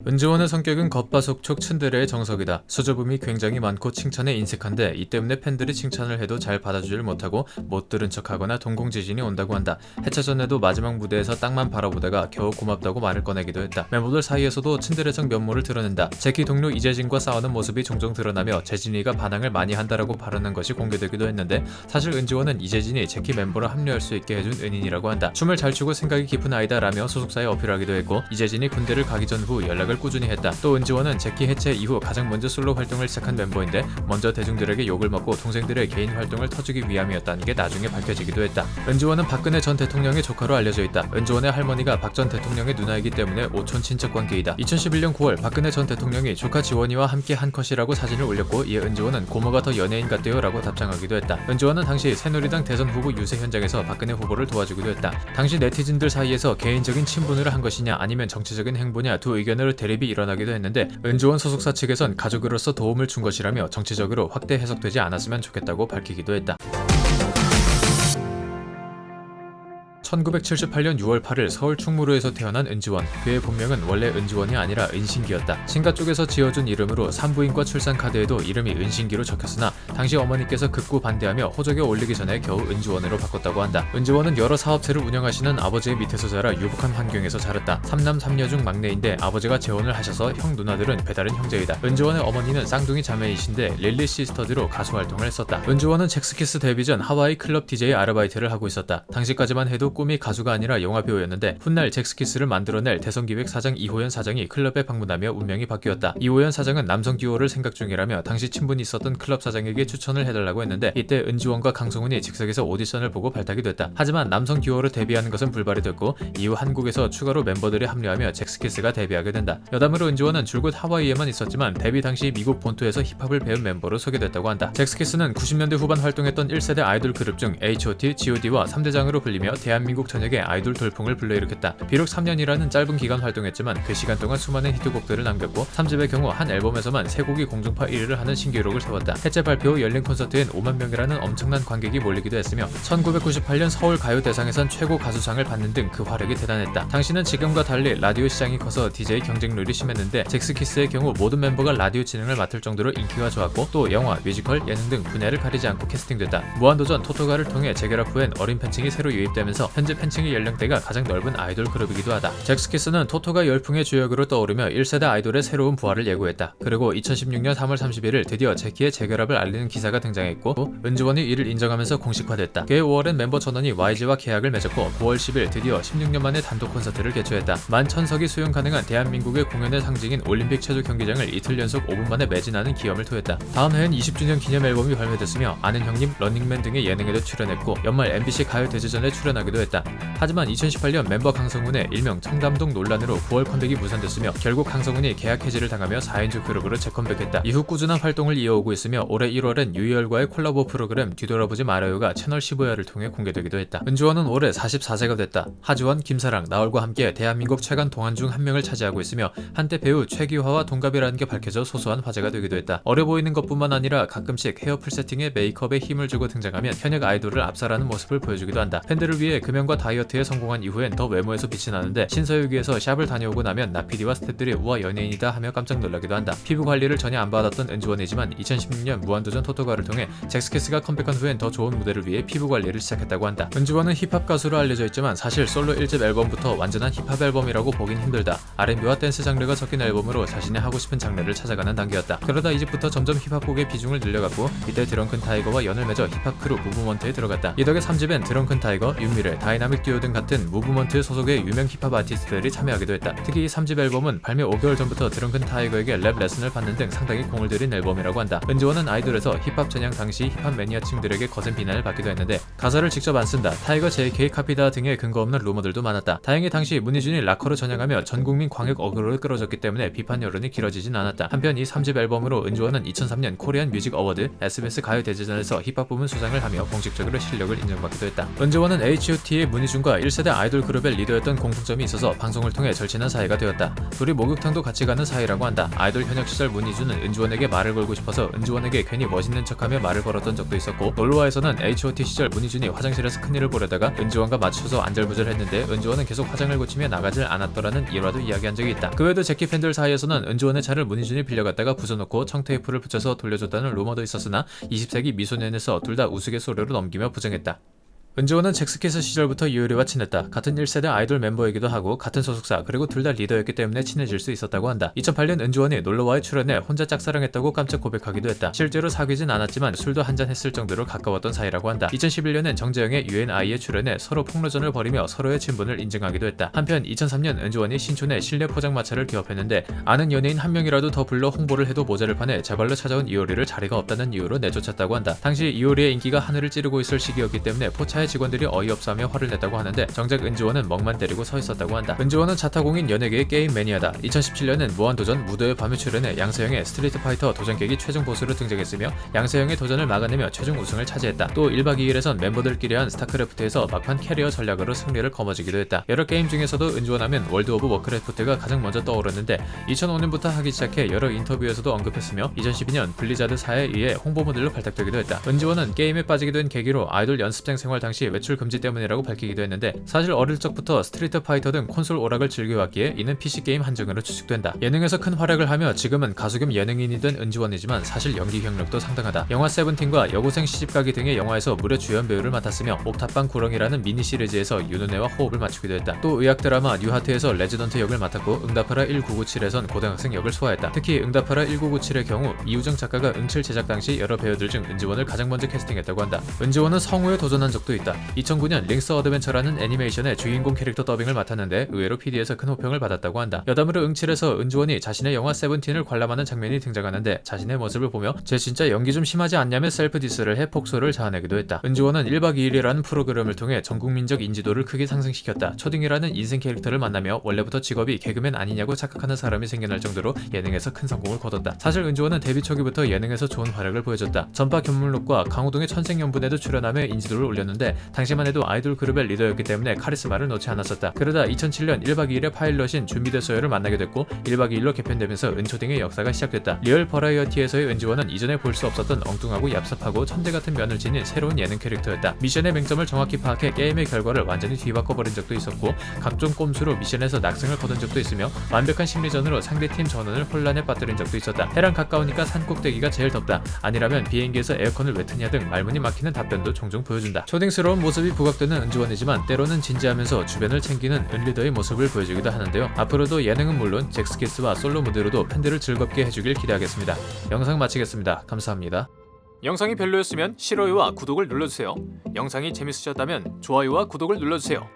은지원의 성격은 겉바속촉 츤데레의 정석이다. 수줍음이 굉장히 많고 칭찬에 인색한데 이 때문에 팬들이 칭찬을 해도 잘 받아주질 못하고 못 들은 척하거나 동공지진이 온다고 한다. 해체 전에도 마지막 무대에서 땅만 바라보다가 겨우 고맙다고 말을 꺼내기도 했다. 멤버들 사이에서도 츤데레적 면모를 드러낸다. 제키 동료 이재진과 싸우는 모습이 종종 드러나며 재진이가 반항을 많이 한다라고 발언한 것이 공개되기도 했는데 사실 은지원은 이재진이 제키 멤버로 합류할 수 있게 해준 은인이라고 한다. 춤을 잘 추고 생각이 깊은 아이다 라며 소속사에 어필하기도 했고 이재진이 군대를 가기 전 후 연락을 꾸준히 했다. 또 은지원은 제키 해체 이후 가장 먼저 솔로 활동을 시작한 멤버인데 먼저 대중들에게 욕을 먹고 동생들의 개인 활동을 터주기 위함이었다는 게 나중에 밝혀지기도 했다. 은지원은 박근혜 전 대통령의 조카로 알려져 있다. 은지원의 할머니가 박 전 대통령의 누나이기 때문에 오촌 친척 관계이다. 2011년 9월 박근혜 전 대통령이 조카 지원이와 함께 한 컷이라고 사진을 올렸고 이에 은지원은 고모가 더 연예인 같대요 라고 답장하기도 했다. 은지원은 당시 새누리당 대선 후보 유세 현장에서 박근혜 후보를 도와주기도 했다. 당시 네티즌들 사이에서 개인적인 친분으로 한 것이냐 아니면 정치적인 행보냐 두 의견으로 대립이 일어나기도 했는데 은지원 소속사 측에선 가족으로서 도움을 준 것이라며 정치적으로 확대 해석되지 않았으면 좋겠다고 밝히기도 했다. 1978년 6월 8일 서울 충무로에서 태어난 은지원. 그의 본명은 원래 은지원이 아니라 은신기였다. 친가 쪽에서 지어준 이름으로 산부인과 출산 카드에도 이름이 은신기로 적혔으나 당시 어머니께서 극구 반대하며 호적에 올리기 전에 겨우 은지원으로 바꿨다고 한다. 은지원은 여러 사업체를 운영하시는 아버지의 밑에서 자라 유복한 환경에서 자랐다. 3남 3녀 중 막내인데 아버지가 재혼을 하셔서 형 누나들은 배다른 형제이다. 은지원의 어머니는 쌍둥이 자매이신데 릴리 시스터즈로 가수 활동을 했었다. 은지원은 잭스키스 데뷔 전 하와이 클럽 DJ 아르바이트를 하고 있었다. 당시까지만 해도 꿈이 가수가 아니라 영화배우였는데 훗날 잭스키스를 만들어낼 대성기획 사장 이호연 사장이 클럽에 방문하며 운명이 바뀌었다. 이호연 사장은 남성 듀오를 생각 중이라며 당시 친분이 있었던 클럽 사장에게 추천을 해달라고 했는데 이때 은지원과 강성훈이 즉석에서 오디션을 보고 발탁이 됐다. 하지만 남성 듀오로 데뷔하는 것은 불발이 됐고 이후 한국에서 추가로 멤버들이 합류하며 잭스키스가 데뷔하게 된다. 여담으로 은지원은 줄곧 하와이에만 있었지만 데뷔 당시 미국 본토에서 힙합을 배운 멤버로 소개됐다고 한다. 잭스키스는 90년대 후반 활동했던 1세대 아이돌 그룹 중 H.O.T, G.O.D와 3대장으로 불리며 대한민국 전역에 아이돌 돌풍을 불러일으켰다. 비록 3년이라는 짧은 기간 활동했지만 그 시간 동안 수많은 히트곡들을 남겼고 3집의 경우 한 앨범에서만 3곡이 공중파 1위를 하는 신기록을 세웠다. 해체 발표 후 열린 콘서트엔 5만 명이라는 엄청난 관객이 몰리기도 했으며 1998년 서울 가요대상에선 최고 가수상을 받는 등 그 화력이 대단했다. 당시는 지금과 달리 라디오 시장이 커서 DJ 경쟁률이 심했는데 잭스키스의 경우 모든 멤버가 라디오 진행을 맡을 정도로 인기가 좋았고 또 영화, 뮤지컬, 예능 등 분야를 가리지 않고 캐스팅됐다. 무한도전, 토토가를 통해 재결합 후엔 어린 팬층이 새로 유입되면서 현재 팬층의 연령대가 가장 넓은 아이돌 그룹이기도 하다. 잭스키스는 토토가 열풍의 주역으로 떠오르며 1세대 아이돌의 새로운 부활을 예고했다. 그리고 2016년 3월 31일 드디어 제키의 재결합을 알리는 기사가 등장했고 은지원이 이를 인정하면서 공식화됐다. 그해 5월엔 멤버 전원이 YG와 계약을 맺었고 9월 10일 드디어 16년 만에 단독 콘서트를 개최했다. 11,000석이 수용 가능한 대한민국의 공연의 상징인 올림픽 체조 경기장을 이틀 연속 5분 만에 매진하는 기염을 토했다. 다음 해엔 20주년 기념 앨범이 발매됐으며 아는 형님, 런닝맨 등의 예능에도 출연했고 연말 MBC 가요 대제전에 출연하기도 했다. 하지만 2018년 멤버 강성훈의 일명 청담동 논란으로 9월 컴백이 무산됐으며 결국 강성훈이 계약 해지를 당하며 4인조 그룹으로 재컴백했다. 이후 꾸준한 활동을 이어오고 있으며 올해 1월엔 유희열과의 콜라보 프로그램 뒤돌아보지 말아요가 채널 15야를 통해 공개되기도 했다. 은지원은 올해 44세가 됐다. 하지원, 김사랑, 나얼과 함께 대한민국 최강 동안 중 한 명을 차지하고 있으며 한때 배우 최기화와 동갑이라는 게 밝혀져 소소한 화제가 되기도 했다. 어려 보이는 것뿐만 아니라 가끔씩 헤어 풀 세팅에 메이크업에 힘을 주고 등장하면 현역 아이돌을 압살하는 모습을 보여주기도 한다. 팬들을 위해 금연과 다이어트에 성공한 이후엔 더 외모에서 빛이 나는데 신서유기에서 샵을 다녀오고 나면 나피디와 스태프들이 우와 연예인이다 하며 깜짝 놀라기도 한다. 피부 관리를 전혀 안 받았던 은지원이지만 2016년 무한도전 토토가를 통해 잭스키스가 컴백한 후엔 더 좋은 무대를 위해 피부 관리를 시작했다고 한다. 은지원은 힙합 가수로 알려져 있지만 사실 솔로 1집 앨범부터 완전한 힙합 앨범이라고 보긴 힘들다. R&B와 댄스 장르가 섞인 앨범으로 자신이 하고 싶은 장르를 찾아가는 단계였다. 그러다 2집부터 점점 힙합곡의 비중을 늘려갔고 이때 드렁큰 타이거와 연을 맺어 힙합 크루 무브먼트에 들어갔다. 이 덕에 3집엔 드렁큰 타이거, 윤미래, 다이나믹 듀오 등 같은 무브먼트 소속의 유명 힙합 아티스트들이 참여하기도 했다. 특히 이 3집 앨범은 발매 5개월 전부터 드렁큰 타이거에게 랩 레슨을 받는 등 상당히 공을 들인 앨범이라고 한다. 은지원은 아이돌에서 힙합 전향 당시 힙합 매니아층들에게 거센 비난을 받기도 했는데 가사를 직접 안 쓴다, 타이거 JK 카피다 등의 근거 없는 루머들도 많았다. 다행히 당시 문희준이 락커로 전향하며 전국민 광역 어그로를 끌어줬기 때문에 비판 여론이 길어지진 않았다. 한편 이 3집 앨범으로 은지원은 2003년 코리안 뮤직 어워드 SBS 가요 대제전에서 힙합 부문 수상을 하며 공식적으로 실력을 인정받기도 했다. 은지원은 H.O.T의 문희준과 1세대 아이돌 그룹의 리더였던 공통점이 있어서 방송을 통해 절친한 사이가 되었다. 둘이 목욕탕도 같이 가는 사이라고 한다. 아이돌 현역 시절 문희준은 은지원에게 말을 걸고 싶어서 은지원에게 괜히 멋있는 척하며 말을 걸었던 적도 있었고, 놀러와에서는 H.O.T 시절 문희준이 화장실에서 큰일을 보려다가 은지원과 맞춰서 안절부절했는데 은지원은 계속 화장을 고치며 나가질 않았더라는 일화도 이야기한 적이 있다. 그 외에도 제키 팬들 사이에서는 은지원의 차를 문희준이 빌려갔다가 부숴놓고 청테이프를 붙여서 돌려줬다는 루머도 있었으나 20세기 미소년에서 둘 다 우스갯소리로 넘기며 부정했다. 은지원은 잭스키스 시절부터 이효리와 친했다. 같은 1세대 아이돌 멤버이기도 하고 같은 소속사, 그리고 둘 다 리더였기 때문에 친해질 수 있었다고 한다. 2008년 은지원이 놀러와의 출연에 혼자 짝사랑했다고 깜짝 고백하기도 했다. 실제로 사귀진 않았지만 술도 한잔 했을 정도로 가까웠던 사이라고 한다. 2011년엔 정재영의 UNI의 출연에 서로 폭로전을 벌이며 서로의 친분을 인증하기도 했다. 한편 2003년 은지원이 신촌에 실내 포장마차를 개업했는데 아는 연예인 한 명이라도 더 불러 홍보를 해도 모자를 판에 제발로 찾아온 이효리를 자리가 없다는 이유로 내쫓았다고 한다. 당시 이효리의 인기가 하늘을 찌르고 있을 시기였기 때문에 포차의 직원들이 어이없어하며 화를 냈다고 하는데 정작 은지원은 멍만 때리고 서 있었다고 한다. 은지원은 자타공인 연예계의 게임 매니아다. 2017년엔 무한도전 무도의 밤에 출연해 양세형의 스트리트 파이터 도전 깨기 최종 보스로 등장했으며 양세형의 도전을 막아내며 최종 우승을 차지했다. 또 1박 2일에선 멤버들끼리 한 스타크래프트에서 막판 캐리어 전략으로 승리를 거머쥐기도 했다. 여러 게임 중에서도 은지원하면 월드 오브 워크래프트가 가장 먼저 떠오르는데 2005년부터 하기 시작해 여러 인터뷰에서도 언급했으며 2012년 블리자드사에 의해 홍보 모델로 발탁되기도 했다. 은지원은 게임에 빠지게 된 계기로 아이돌 연습생 생활 당시 외출 금지 때문이라고 밝히기도 했는데 사실 어릴 적부터 스트리트 파이터 등 콘솔 오락을 즐겨왔기에 이는 PC게임 한정으로 추측된다. 예능에서 큰 활약을 하며 지금은 가수 겸 예능인이 된 은지원이지만 사실 연기 경력도 상당하다. 영화 세븐틴과 여고생 시집가기 등의 영화에서 무려 주연 배우를 맡았으며 옥탑방 구렁이라는 미니 시리즈에서 윤은혜와 호흡을 맞추기도 했다. 또 의학 드라마 뉴하트에서 레지던트 역을 맡았고 응답하라 1997에선 고등학생 역을 소화했다. 특히 응답하라 1997의 경우 이우정 작가가 응칠 제작 당시 여러 배우들 중 은지원을 가장 먼저 캐스팅했다고 한다. 은지원은 성우에 도전한 적도 있다. 2009년 링스 어드벤처라는 애니메이션의 주인공 캐릭터 더빙을 맡았는데 의외로 PD에서 큰 호평을 받았다고 한다. 여담으로 응칠에서 은지원이 자신의 영화 세븐틴을 관람하는 장면이 등장하는데 자신의 모습을 보며 쟤 진짜 연기 좀 심하지 않냐며 셀프 디스를 해 폭소를 자아내기도 했다. 은지원은 1박 2일이라는 프로그램을 통해 전국민적 인지도를 크게 상승시켰다. 초딩이라는 인생 캐릭터를 만나며 원래부터 직업이 개그맨 아니냐고 착각하는 사람이 생겨날 정도로 예능에서 큰 성공을 거뒀다. 사실 은지원은 데뷔 초기부터 예능에서 좋은 활약을 보여줬다. 전파 견문록과 강호동의 천생연분에도 출연하며 인지도를 올렸는데 당시만 해도 아이돌 그룹의 리더였기 때문에 카리스마를 놓지 않았었다. 그러다 2007년 1박 2일의 파일럿인 준비됐어요를 만나게 됐고 1박 2일로 개편되면서 은초딩의 역사가 시작됐다. 리얼 버라이어티에서의 은지원은 이전에 볼 수 없었던 엉뚱하고 얍삽하고 천재 같은 면을 지닌 새로운 예능 캐릭터였다. 미션의 맹점을 정확히 파악해 게임의 결과를 완전히 뒤바꿔버린 적도 있었고 각종 꼼수로 미션에서 낙승을 거둔 적도 있으며 완벽한 심리전으로 상대팀 전원을 혼란에 빠뜨린 적도 있었다. 해랑 가까우니까 산 꼭대기가 제일 덥다. 아니라면 비행기에서 에어컨을 왜 트냐 등 말문이 막히는 답변도 종종 보여준다. 초딩스러운 모습이 부각되는 은지원이지만 때로는 진지하면서 주변을 챙기는 은리더의 모습을 보여주기도 하는데요. 앞으로도 예능은 물론 잭스키스와 솔로 무대로도 팬들을 즐겁게 해주길 기대하겠습니다. 영상 마치겠습니다. 감사합니다. 영상이 별로였으면 싫어요와 구독을 눌러주세요. 영상이 재밌으셨다면 좋아요와 구독을 눌러주세요.